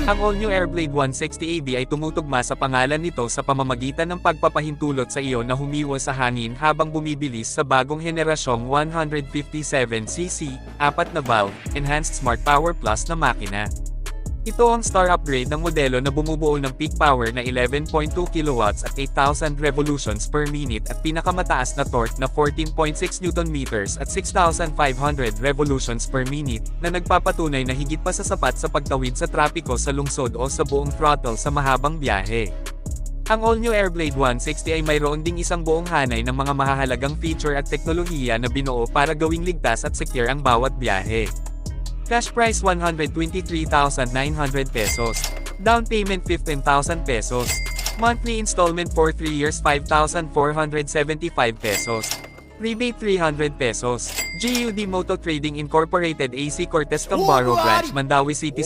Ang all-new Airblade 160AB ay tumutugma sa pangalan nito sa pamamagitan ng pagpapahintulot sa iyo na humiwas sa hangin habang bumibilis sa bagong henerasyong 157cc, 4 na valve, enhanced Smart Power Plus na makina. Ito ang star upgrade ng modelo na bumubuo ng peak power na 11.2 kW at 8,000 revolutions per minute at pinakamataas na torque na 14.6 Nm at 6,500 revolutions per minute, na nagpapatunay na higit pa sa sapat sa pagtawid sa trapiko sa lungsod o sa buong throttle sa mahabang biyahe. Ang all-new Airblade 160 ay mayroon ding isang buong hanay ng mga mahahalagang feature at teknolohiya na binuo para gawing ligtas at secure ang bawat biyahe. Cash price 123,900 pesos. Down payment 15,000 pesos. Monthly installment for 3 years 5,475 pesos. Rebate 300 pesos. GUD Moto Trading Incorporated AC Cortez Cambaro Branch, Mandawi City.